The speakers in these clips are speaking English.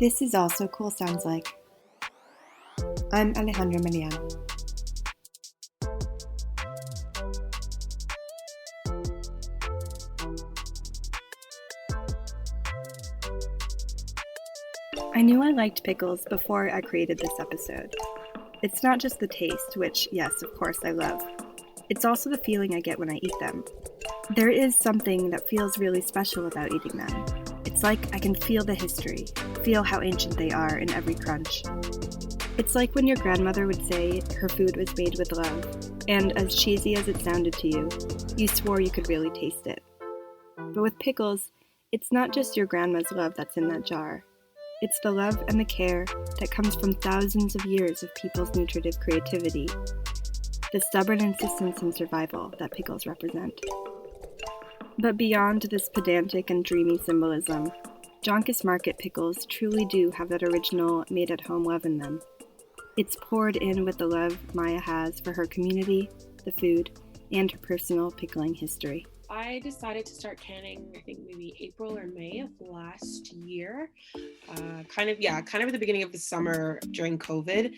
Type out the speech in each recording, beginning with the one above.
This is Also Cool Sounds Like. I'm Alejandra. I knew I liked pickles before I created this episode. It's not just the taste, which, yes, of course, I love. It's also the feeling I get when I eat them. There is something that feels really special about eating them. It's like I can feel the history, feel how ancient they are in every crunch. It's like when your grandmother would say her food was made with love, and as cheesy as it sounded to you, you swore you could really taste it. But with pickles, it's not just your grandma's love that's in that jar. It's the love and the care that comes from thousands of years of people's nutritive creativity, the stubborn insistence and survival that pickles represent. But beyond this pedantic and dreamy symbolism, Joncas Market pickles truly do have that original, made-at-home love in them. It's poured in with the love Maya has for her community, the food, and her personal pickling history. I decided to start canning, I think maybe April or May of last year. Kind of at the beginning of the summer during COVID.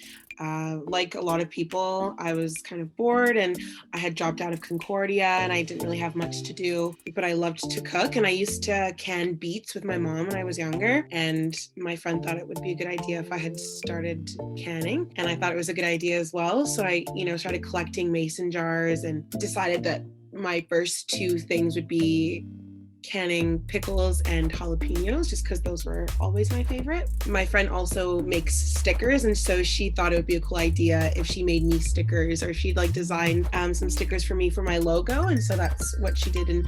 Like a lot of people, I was kind of bored and I had dropped out of Concordia and I didn't really have much to do, but I loved to cook, and I used to can beets with my mom when I was younger, and my friend thought it would be a good idea if I had started canning, and I thought it was a good idea as well. So I, started collecting mason jars and decided that my first two things would be canning pickles and jalapenos, just because those were always my favorite. My friend also makes stickers, and so she thought it would be a cool idea if she made me stickers, or she'd design some stickers for me for my logo. And so that's what she did. And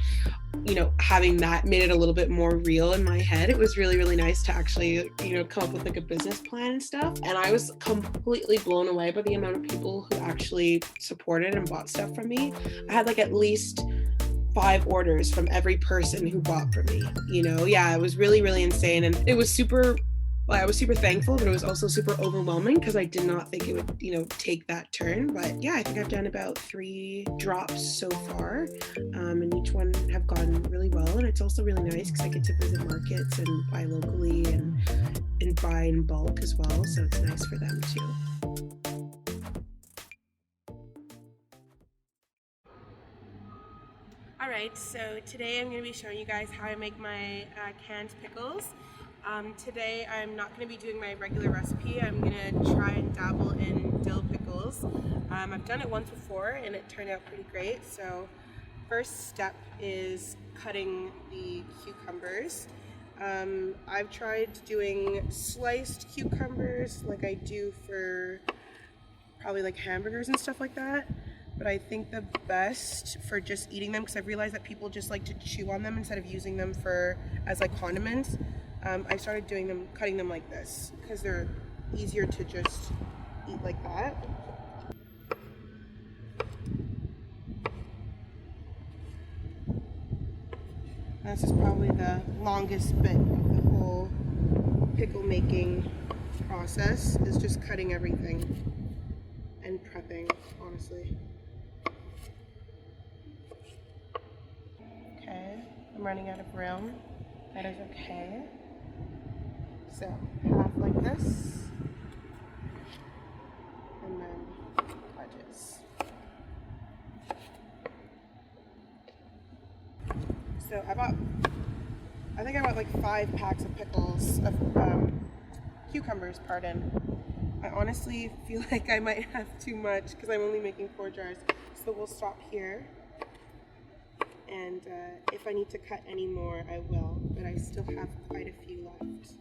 having that made it a little bit more real in my head. It was really, really nice to actually, come up with a business plan and stuff. And I was completely blown away by the amount of people who actually supported and bought stuff from me. I had at least 5 orders from every person who bought from me. It was really, really insane. And it was I was super thankful, but it was also super overwhelming because I did not think it would, take that turn. But yeah, I think I've done about 3 drops so far, and each one have gone really well. And it's also really nice because I get to visit markets and buy locally and buy in bulk as well. So it's nice for them too. Alright, so today I'm going to be showing you guys how I make my canned pickles. Today I'm not going to be doing my regular recipe. I'm going to try and dabble in dill pickles. I've done it once before and it turned out pretty great. So first step is cutting the cucumbers. I've tried doing sliced cucumbers like I do for probably hamburgers and stuff like that. But I think the best for just eating them, because I've realized that people just like to chew on them instead of using them as condiments. I started cutting them like this, because they're easier to just eat like that. This is probably the longest bit of the whole pickle making process, is just cutting everything and prepping, honestly. Okay, I'm running out of room. That is okay. So, half like this, and then wedges. So I think I bought 5 packs of cucumbers, I honestly feel like I might have too much because I'm only making 4 jars. So we'll stop here. And if I need to cut any more, I will, but I still have quite a few left.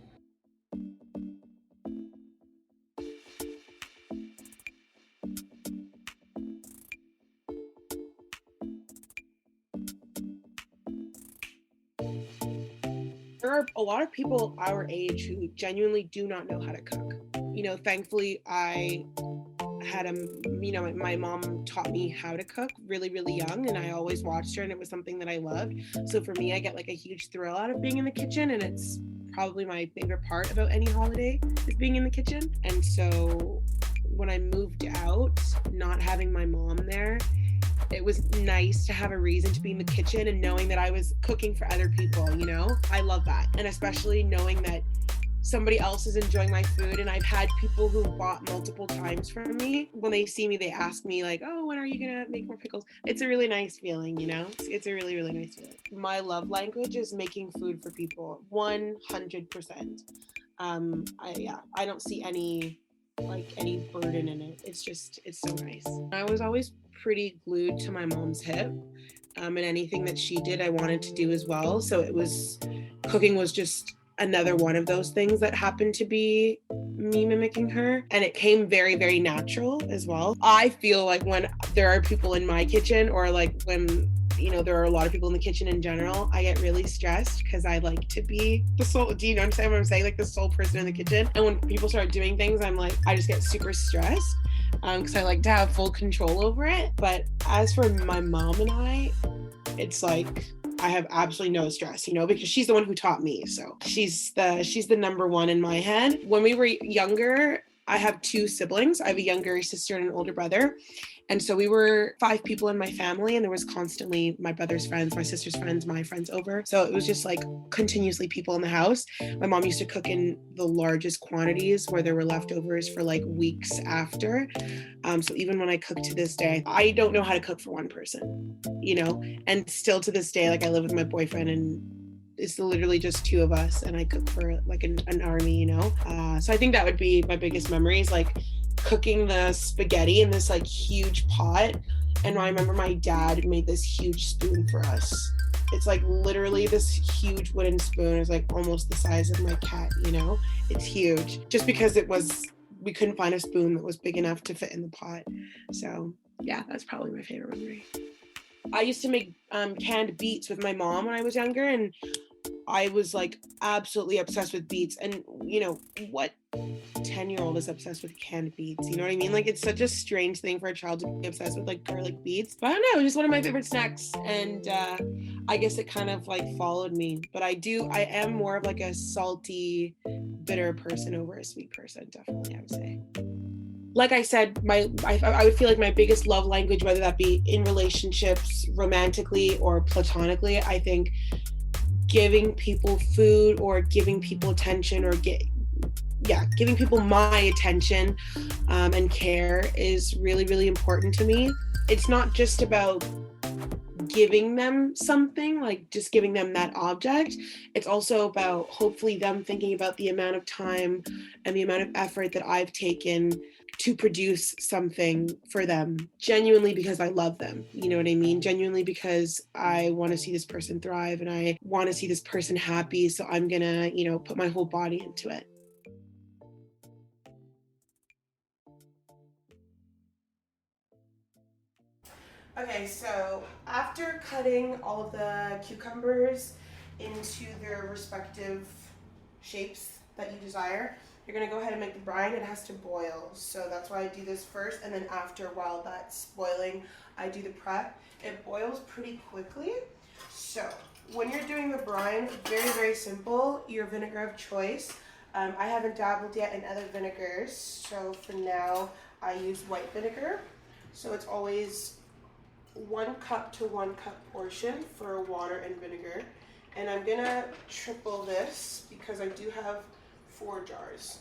There are a lot of people our age who genuinely do not know how to cook. Thankfully, I had my mom taught me how to cook really, really young, and I always watched her, and it was something that I loved. So for me, I get a huge thrill out of being in the kitchen, and it's probably my favorite part about any holiday is being in the kitchen. And so when I moved out, not having my mom there, it was nice to have a reason to be in the kitchen and knowing that I was cooking for other people, I love that. And especially knowing that somebody else is enjoying my food. And I've had people who bought multiple times from me. When they see me, they ask me like, oh, when are you gonna make more pickles? It's a really nice feeling, you know? It's a really, really nice feeling. My love language is making food for people, 100%. I don't see any burden in it. It's so nice. I was always pretty glued to my mom's hip. And anything that she did, I wanted to do as well. So cooking was just another one of those things that happened to be me mimicking her. And it came very, very natural as well. I feel like when there are people in my kitchen, or like when, you know, there are a lot of people in the kitchen in general, I get really stressed because I like to be the sole, do you understand what I'm saying? Like the sole person in the kitchen. And when people start doing things, I just get super stressed because I like to have full control over it. But as for my mom and I, it's like I have absolutely no stress, you know, because she's the one who taught me. So she's the number one in my head. When we were younger, I have 2 siblings. I have a younger sister and an older brother. And so we were 5 people in my family, and there was constantly my brother's friends, my sister's friends, my friends over. So it was just like continuously people in the house. My mom used to cook in the largest quantities where there were leftovers for like weeks after. So even when I cook to this day, I don't know how to cook for one person, you know, and still to this day, like I live with my boyfriend and it's literally just 2 of us, and I cook for like an army, you know? So I think that would be my biggest memories, like cooking the spaghetti in this like huge pot. And I remember my dad made this huge spoon for us. It's like literally this huge wooden spoon. It's like almost the size of my cat, you know? It's huge. Just because we couldn't find a spoon that was big enough to fit in the pot. So yeah, that's probably my favorite memory. I used to make canned beets with my mom when I was younger, and I was like absolutely obsessed with beets. And you know, what 10-year-old is obsessed with canned beets? You know what I mean? Like it's such a strange thing for a child to be obsessed with like garlic beets. But I don't know, it was just one of my favorite snacks. And I guess it kind of like followed me. But I am more of like a salty, bitter person over a sweet person, definitely, I would say. Like I said, I would feel like my biggest love language, whether that be in relationships, romantically or platonically, I think giving people food or giving people attention or giving people my attention and care is really, really important to me. It's not just about giving them something, like just giving them that object. It's also about hopefully them thinking about the amount of time and the amount of effort that I've taken to produce something for them, genuinely because I love them. You know what I mean? Genuinely because I want to see this person thrive and I want to see this person happy. So I'm gonna, you know, put my whole body into it. Okay, so after cutting all of the cucumbers into their respective shapes that you desire, you're gonna go ahead and make the brine. It has to boil, so that's why I do this first, and then after, while that's boiling, I do the prep. It boils pretty quickly, so when you're doing the brine, very, very simple, your vinegar of choice. I haven't dabbled yet in other vinegars, so for now, I use white vinegar. So it's always 1 cup to 1 cup portion for water and vinegar. And I'm gonna triple this because I do have 4 jars.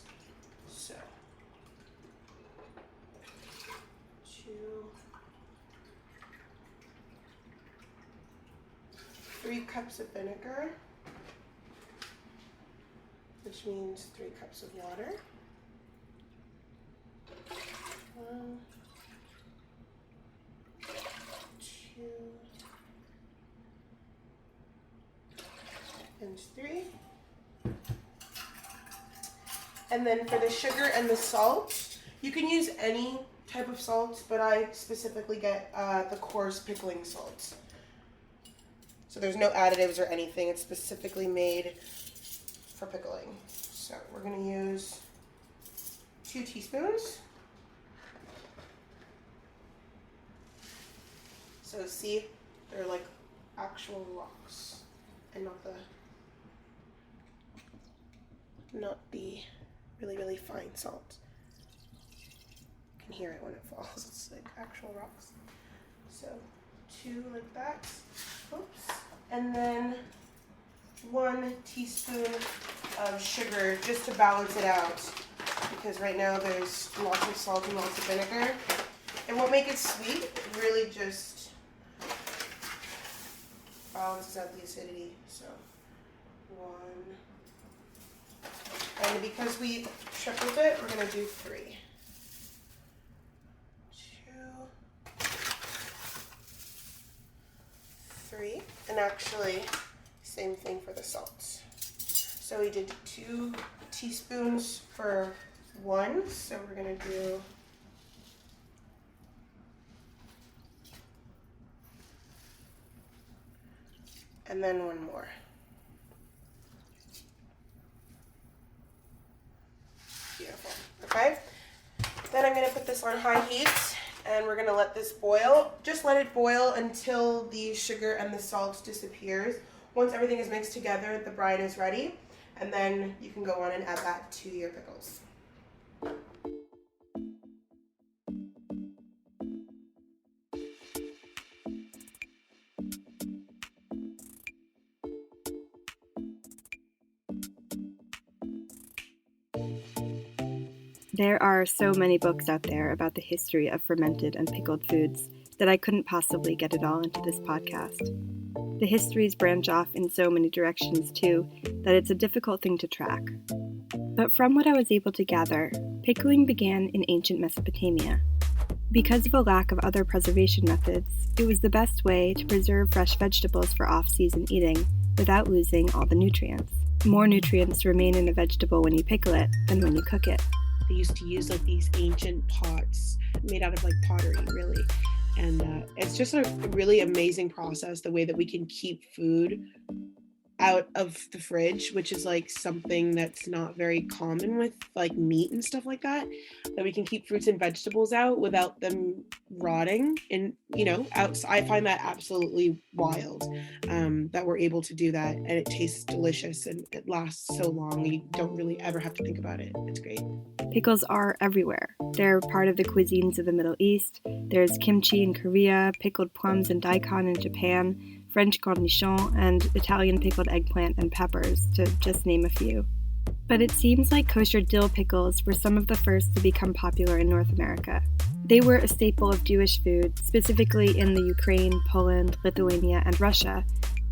So 2, 3 cups of vinegar, which means 3 cups of water. 1, 2, and 3. And then for the sugar and the salt, you can use any type of salt, but I specifically get the coarse pickling salt. So there's no additives or anything. It's specifically made for pickling. So we're gonna use 2 teaspoons. So see, they're like actual rocks and not the really, really fine salt. You can hear it when it falls. It's like actual rocks. So 2 like that. Oops. And then 1 teaspoon of sugar just to balance it out, because right now there's lots of salt and lots of vinegar. It won't make it sweet, it really just balances out the acidity. So 1, and because we tripled it, we're going to do 3. 2, 3, and actually same thing for the salt. So we did 2 teaspoons for 1, so we're going to do and then 1 more. Beautiful. Okay. Then I'm going to put this on high heat and we're going to let this boil. Just let it boil until the sugar and the salt disappears. Once everything is mixed together, the brine is ready, and then you can go on and add that to your pickles. There are so many books out there about the history of fermented and pickled foods that I couldn't possibly get it all into this podcast. The histories branch off in so many directions too that it's a difficult thing to track. But from what I was able to gather, pickling began in ancient Mesopotamia. Because of a lack of other preservation methods, it was the best way to preserve fresh vegetables for off-season eating without losing all the nutrients. More nutrients remain in a vegetable when you pickle it than when you cook it. They used to use like these ancient pots made out of like pottery, really. And it's just a really amazing process, the way that we can keep food out of the fridge, which is like something that's not very common with like meat and stuff like that we can keep fruits and vegetables out without them rotting. And I find that absolutely wild, that we're able to do that, and it tastes delicious and it lasts so long. You don't really ever have to think about it. It's great. Pickles are everywhere. They're part of the cuisines of the Middle East. There's kimchi in Korea, pickled plums and daikon in Japan, French cornichon, and Italian pickled eggplant and peppers, to just name a few. But it seems like kosher dill pickles were some of the first to become popular in North America. They were a staple of Jewish food, specifically in the Ukraine, Poland, Lithuania, and Russia,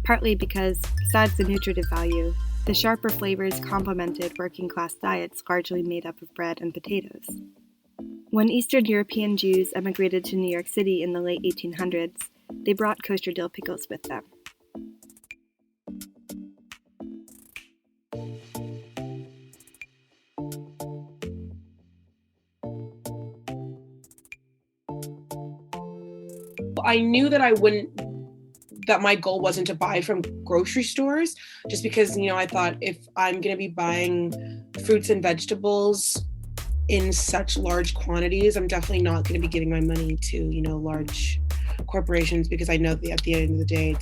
partly because, besides the nutritive value, the sharper flavors complemented working-class diets largely made up of bread and potatoes. When Eastern European Jews emigrated to New York City in the late 1800s, they brought kosher dill pickles with them. I knew that that my goal wasn't to buy from grocery stores, just because, I thought if I'm going to be buying fruits and vegetables in such large quantities, I'm definitely not going to be giving my money to, large corporations, because I know that at the end of the day,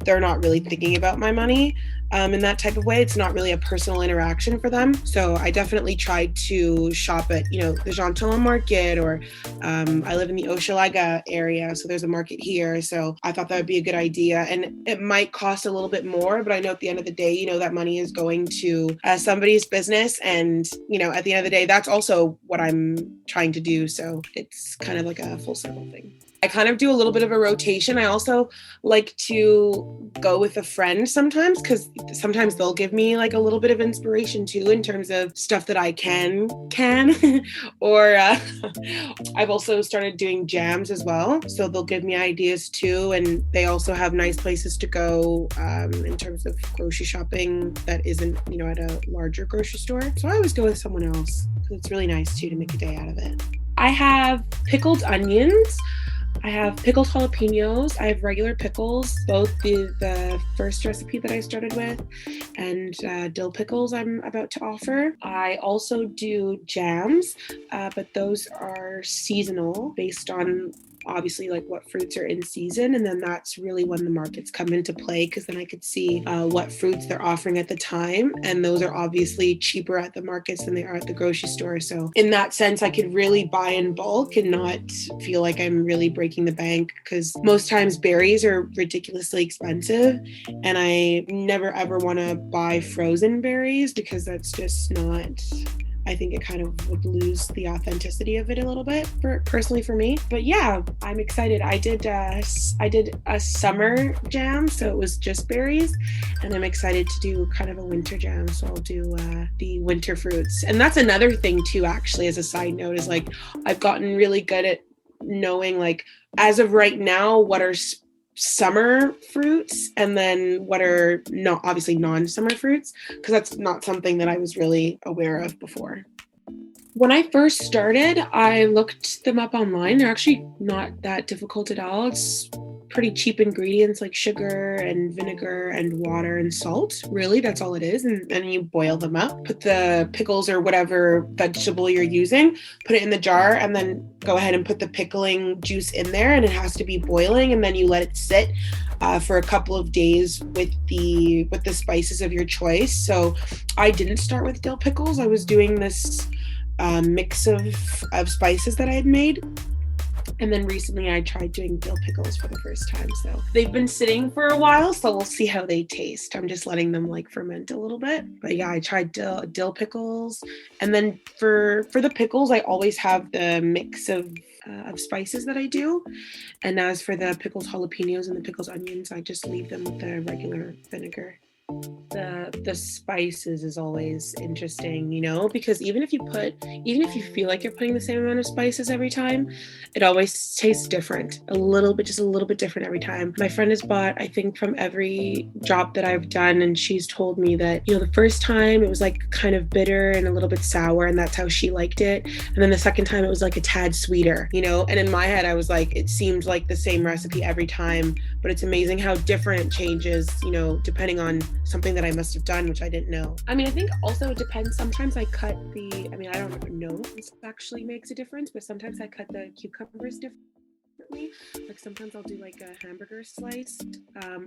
they're not really thinking about my money in that type of way. It's not really a personal interaction for them. So I definitely tried to shop at, the Joncas Market, or I live in the Hochelaga area, so there's a market here. So I thought that would be a good idea. And it might cost a little bit more, but I know at the end of the day, that money is going to somebody's business. And, at the end of the day, that's also what I'm trying to do. So it's kind of like a full circle thing. I kind of do a little bit of a rotation. I also like to go with a friend sometimes, because sometimes they'll give me like a little bit of inspiration too, in terms of stuff that I can or I've also started doing jams as well. So they'll give me ideas too. And they also have nice places to go in terms of grocery shopping that isn't, at a larger grocery store. So I always go with someone else, because it's really nice too to make a day out of it. I have pickled onions. I have pickled jalapenos. I have regular pickles, both the first recipe that I started with, and dill pickles I'm about to offer. I also do jams, but those are seasonal based on obviously like what fruits are in season, and then that's really when the markets come into play, because then I could see what fruits they're offering at the time, and those are obviously cheaper at the markets than they are at the grocery store. So in that sense, I could really buy in bulk and not feel like I'm really breaking the bank, because most times berries are ridiculously expensive, and I never ever want to buy frozen berries because that's just not, I think it kind of would lose the authenticity of it a little bit, personally for me. But yeah, I'm excited. I did a summer jam, so it was just berries, and I'm excited to do kind of a winter jam. So I'll do the winter fruits, and that's another thing too. Actually, as a side note, is like I've gotten really good at knowing, like, as of right now, what are summer fruits and then what are not, obviously non-summer fruits, because that's not something that I was really aware of before. When I first started, I looked them up online. They're actually not that difficult at all. It's pretty cheap ingredients like sugar and vinegar and water and salt. Really, that's all it is. And then you boil them up, put the pickles or whatever vegetable you're using, put it in the jar, and then go ahead and put the pickling juice in there, and it has to be boiling, and then you let it sit for a couple of days with the spices of your choice. So I didn't start with dill pickles. I was doing this mix of spices that I had made. And then recently I tried doing dill pickles for the first time. So they've been sitting for a while, so we'll see how they taste. I'm just letting them like ferment a little bit. But yeah, I tried dill pickles. And then for the pickles, I always have the mix of spices that I do. And as for the pickles jalapenos and the pickles onions, I just leave them with the regular vinegar. The spices is always interesting, you know, because even if you feel like you're putting the same amount of spices every time, it always tastes different, just a little bit different every time. My friend has bought, I think, from every job that I've done, and she's told me that, you know, the first time it was like kind of bitter and a little bit sour, and that's how she liked it, and then the second time it was like a tad sweeter, you know. And in my head I was like, it seemed like the same recipe every time, but it's amazing how different it changes, you know, depending on something that I must have done, which I didn't know. I mean, I think also it depends. Sometimes I cut I don't know if this actually makes a difference, but sometimes I cut the cucumbers differently. Like sometimes I'll do like a hamburger slice,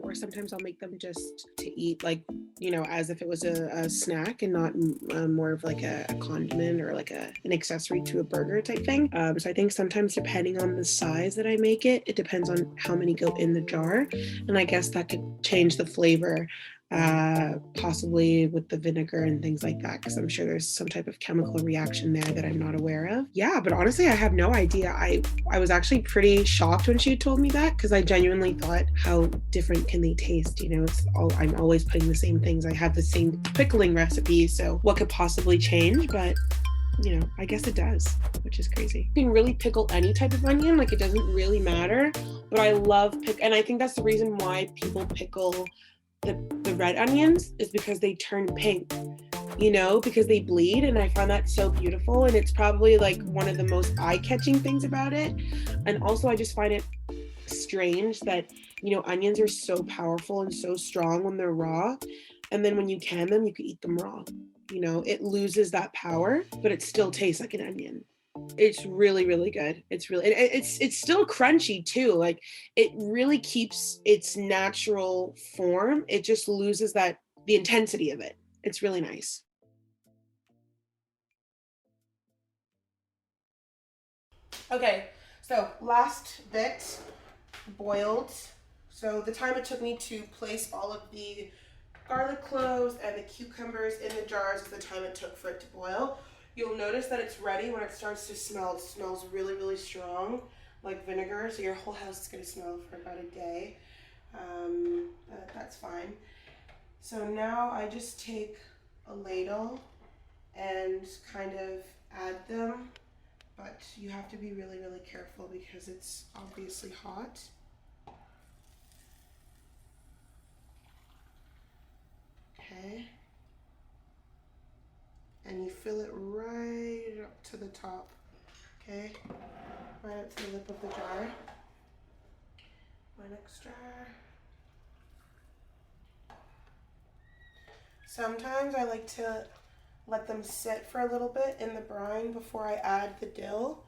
or sometimes I'll make them just to eat, like, you know, as if it was a snack and not more of like a condiment or like an accessory to a burger type thing. So I think sometimes depending on the size that I make it, it depends on how many go in the jar, and I guess that could change the flavor. Possibly with the vinegar and things like that, because I'm sure there's some type of chemical reaction there that I'm not aware of. Yeah, but honestly, I have no idea. I was actually pretty shocked when she told me that, because I genuinely thought, how different can they taste? You know, I'm always putting the same things. I have the same pickling recipe, so what could possibly change? But you know, I guess it does, which is crazy. You can really pickle any type of onion, like it doesn't really matter, but I love and I think that's the reason why people pickle the red onions, is because they turn pink, you know, because they bleed, and I find that so beautiful, and it's probably like one of the most eye-catching things about it. And also I just find it strange that, you know, onions are so powerful and so strong when they're raw, and then when you can them, you can eat them raw. You know, it loses that power, but it still tastes like an onion. It's really, really good. It's still crunchy too. Like, it really keeps its natural form. It just loses the intensity of it. It's really nice. Okay, so last bit, boiled. So the time it took me to place all of the garlic cloves and the cucumbers in the jars is the time it took for it to boil. You'll notice that it's ready when it starts to smell. It smells really, really strong, like vinegar. So your whole house is going to smell for about a day. That's fine. So now I just take a ladle and kind of add them, but you have to be really, really careful because it's obviously hot. Okay. And you fill it right up to the top. Okay, right up to the lip of the jar. My next jar. Sometimes I like to let them sit for a little bit in the brine before I add the dill,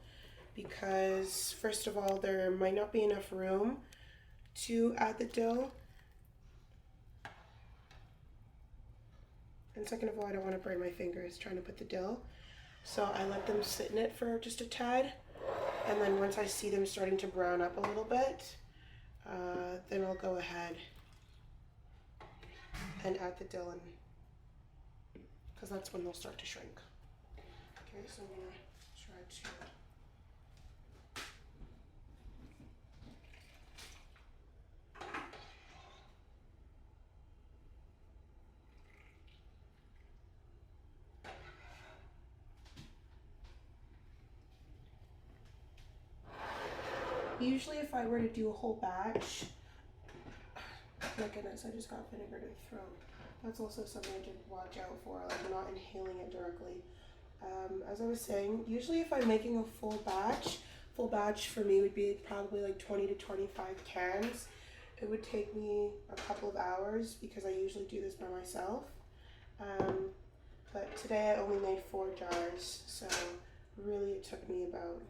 because first of all, there might not be enough room to add the dough. And second of all, I don't want to burn my fingers trying to put the dough. So I let them sit in it for just a tad. And then once I see them starting to brown up a little bit, then I'll go ahead and add the dough in, because that's when they'll start to shrink. Okay, so I'm going to try to... Usually if I were to do a whole batch, my goodness, I just got vinegar to the throat. That's also something I did watch out for, like not inhaling it directly. As I was saying, usually if I'm making a full batch for me would be probably like 20 to 25 cans. It would take me a couple of hours because I usually do this by myself. But today I only made 4 jars, so really it took me about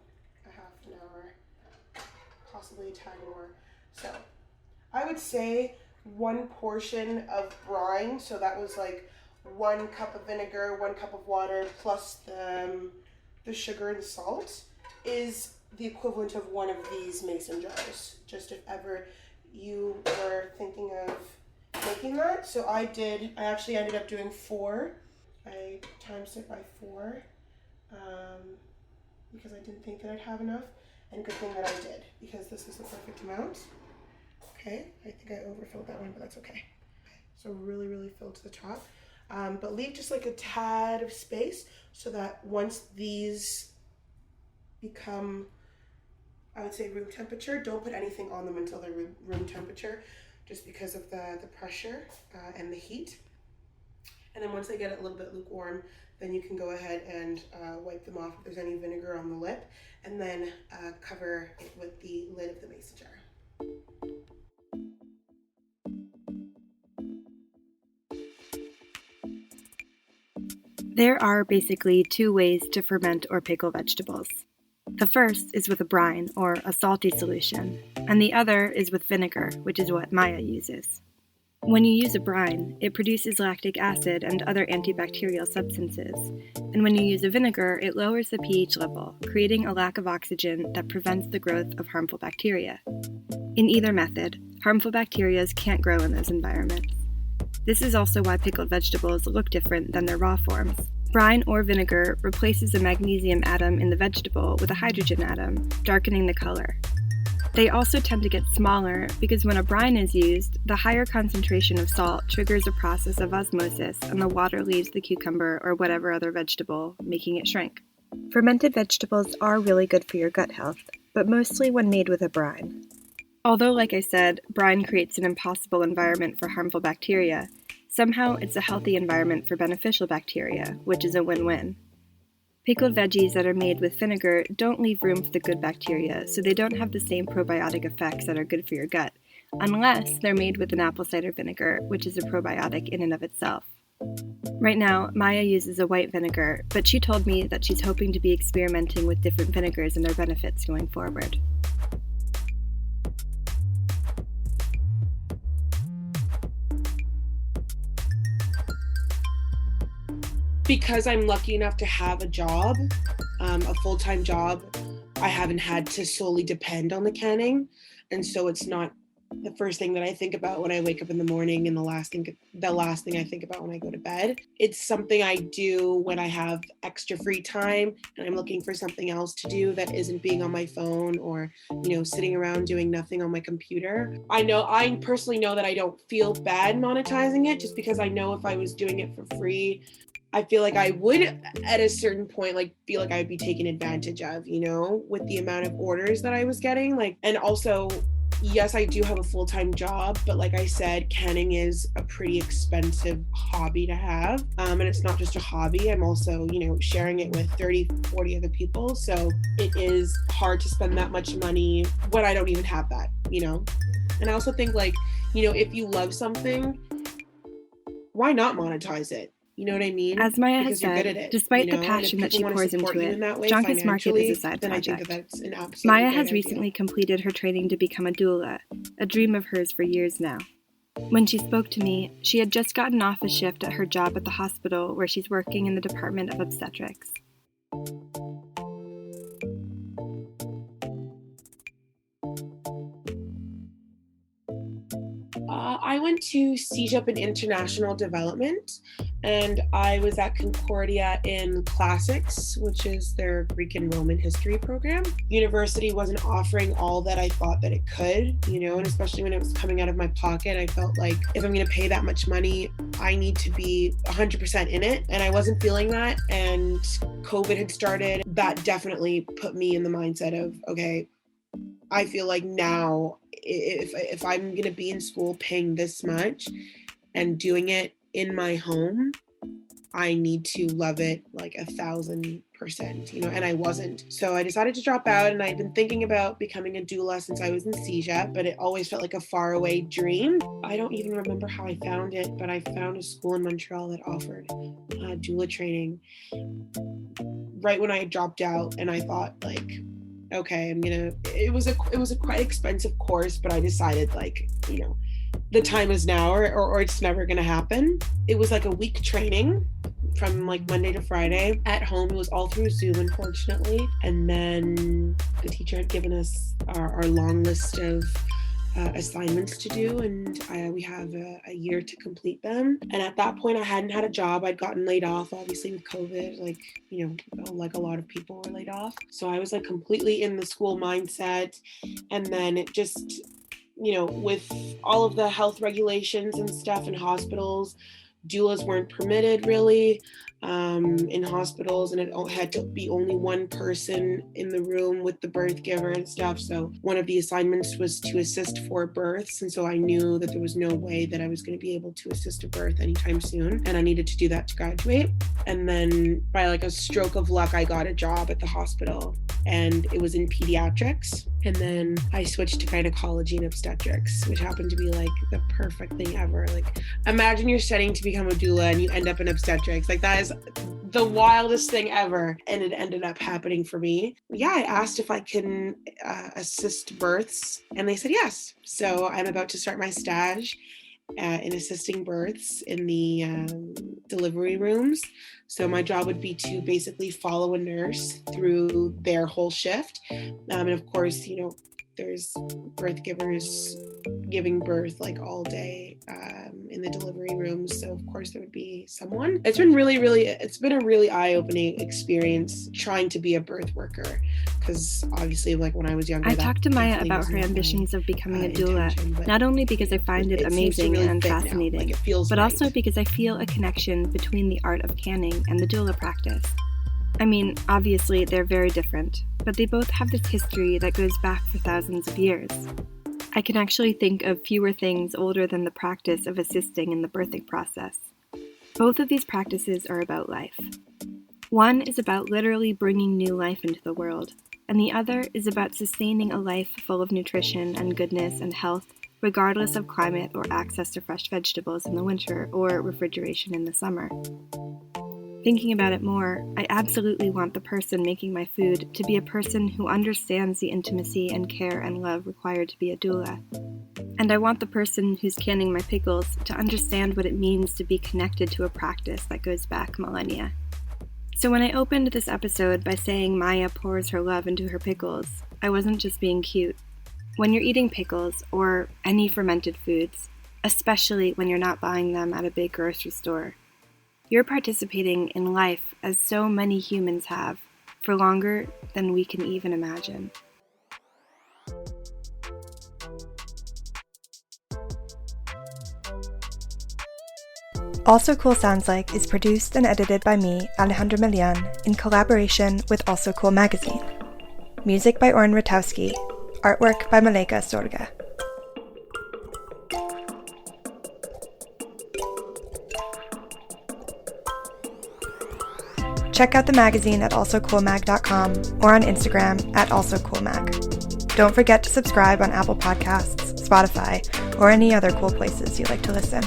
a half an hour, possibly a tad more. So I would say 1 portion of brine, so that was like 1 cup of vinegar, 1 cup of water, plus the sugar and salt, is the equivalent of 1 of these mason jars, just if ever you were thinking of making that. So I actually ended up doing 4. I times it by 4 because I didn't think that I'd have enough, and good thing that I did, because this is the perfect amount. Okay, I think I overfilled that one, but that's okay. So really, really fill to the top. But leave just like a tad of space so that once these become, I would say, room temperature, don't put anything on them until they're room temperature, just because of the pressure and the heat. And then once they get a little bit lukewarm, then you can go ahead and wipe them off if there's any vinegar on the lip, and then cover it with the lid of the mason jar. There are basically 2 ways to ferment or pickle vegetables. The first is with a brine, or a salty solution, and the other is with vinegar, which is what Maya uses. When you use a brine, it produces lactic acid and other antibacterial substances, and when you use a vinegar, it lowers the pH level, creating a lack of oxygen that prevents the growth of harmful bacteria. In either method, harmful bacteria can't grow in those environments. This is also why pickled vegetables look different than their raw forms. Brine or vinegar replaces a magnesium atom in the vegetable with a hydrogen atom, darkening the color. They also tend to get smaller because when a brine is used, the higher concentration of salt triggers a process of osmosis and the water leaves the cucumber or whatever other vegetable, making it shrink. Fermented vegetables are really good for your gut health, but mostly when made with a brine. Although, like I said, brine creates an impossible environment for harmful bacteria, somehow it's a healthy environment for beneficial bacteria, which is a win-win. Pickled veggies that are made with vinegar don't leave room for the good bacteria, so they don't have the same probiotic effects that are good for your gut, unless they're made with an apple cider vinegar, which is a probiotic in and of itself. Right now, Maya uses a white vinegar, but she told me that she's hoping to be experimenting with different vinegars and their benefits going forward. Because I'm lucky enough to have a job, a full-time job, I haven't had to solely depend on the canning. And so it's not the first thing that I think about when I wake up in the morning and the last thing I think about when I go to bed. It's something I do when I have extra free time and I'm looking for something else to do that isn't being on my phone or, sitting around doing nothing on my computer. I personally know that I don't feel bad monetizing it, just because I know if I was doing it for free, I feel like I would at a certain point feel like I would be taken advantage of, with the amount of orders that I was getting. And also, yes, I do have a full-time job, but like I said, canning is a pretty expensive hobby to have. And it's not just a hobby, I'm also, sharing it with 30, 40 other people. So it is hard to spend that much money when I don't even have that, And I also think if you love something, why not monetize it? You know what I mean? As Maya has Because you're good at said, it, despite you the know? passion And that if she people want to pours into support you it, in that way Joncas Market is a financially, side then I think project. that that's an absolutely Maya great has idea. recently completed her training to become a doula, a dream of hers for years now. When she spoke to me, she had just gotten off a shift at her job at the hospital where she's working in the Department of Obstetrics. I went to CEGEP in International Development, and I was at Concordia in Classics, which is their Greek and Roman history program. University wasn't offering all that I thought that it could, you know, and especially when it was coming out of my pocket, I felt like if I'm going to pay that much money, I need to be 100% in it, and I wasn't feeling that, and COVID had started. That definitely put me in the mindset of, okay, I feel like now if I'm going to be in school paying this much and doing it in my home, I need to love it like 1,000%, you know, and I wasn't. So I decided to drop out, and I'd been thinking about becoming a doula since I was in CEGEP, but it always felt like a faraway dream. I don't even remember how I found it, but I found a school in Montreal that offered doula training right when I had dropped out, and I thought like, okay, it was a quite expensive course, but I decided like, you know, the time is now or it's never gonna happen. It was like a week training from like Monday to Friday at home. It was all through Zoom, unfortunately. And then the teacher had given us our long list of assignments to do, and we have a year to complete them. And at that point I hadn't had a job. I'd gotten laid off, obviously, with COVID, like, you know, like a lot of people were laid off. So I was like completely in the school mindset. And then it just, you know, with all of the health regulations and stuff in hospitals, doulas weren't permitted really in hospitals, and it had to be only one person in the room with the birth giver and stuff. So one of the assignments was to assist for births, and so I knew that there was no way that I was going to be able to assist a birth anytime soon, and I needed to do that to graduate. And then by like a stroke of luck, I got a job at the hospital, and it was in pediatrics. And then I switched to gynecology and obstetrics, which happened to be like the perfect thing ever. Like, imagine you're studying to become a doula and you end up in obstetrics. Like, that is the wildest thing ever. And it ended up happening for me. Yeah, I asked if I can assist births, and they said yes. So I'm about to start my stage in assisting births in the delivery rooms. So my job would be to basically follow a nurse through their whole shift. And of course, you know, there's birth givers giving birth like all day in the delivery rooms. So of course there would be someone. It's been a really eye-opening experience trying to be a birth worker, because obviously like when I was younger, I talked to Maya about her ambitions of becoming a doula, not only because I find it amazing and fascinating, but also because I feel a connection between the art of canning and the doula practice. I mean, obviously they're very different, but they both have this history that goes back for thousands of years. I can actually think of fewer things older than the practice of assisting in the birthing process. Both of these practices are about life. One is about literally bringing new life into the world, and the other is about sustaining a life full of nutrition and goodness and health, regardless of climate or access to fresh vegetables in the winter or refrigeration in the summer. Thinking about it more, I absolutely want the person making my food to be a person who understands the intimacy and care and love required to be a doula. And I want the person who's canning my pickles to understand what it means to be connected to a practice that goes back millennia. So when I opened this episode by saying Maya pours her love into her pickles, I wasn't just being cute. When you're eating pickles, or any fermented foods, especially when you're not buying them at a big grocery store, you're participating in life as so many humans have, for longer than we can even imagine. Also Cool Sounds Like is produced and edited by me, Alejandra, in collaboration with Also Cool Magazine. Music by Oren Ratowski. Artwork by Malaika Sorga. Check out the magazine at alsocoolmag.com or on Instagram at alsocoolmag. Don't forget to subscribe on Apple Podcasts, Spotify, or any other cool places you like to listen.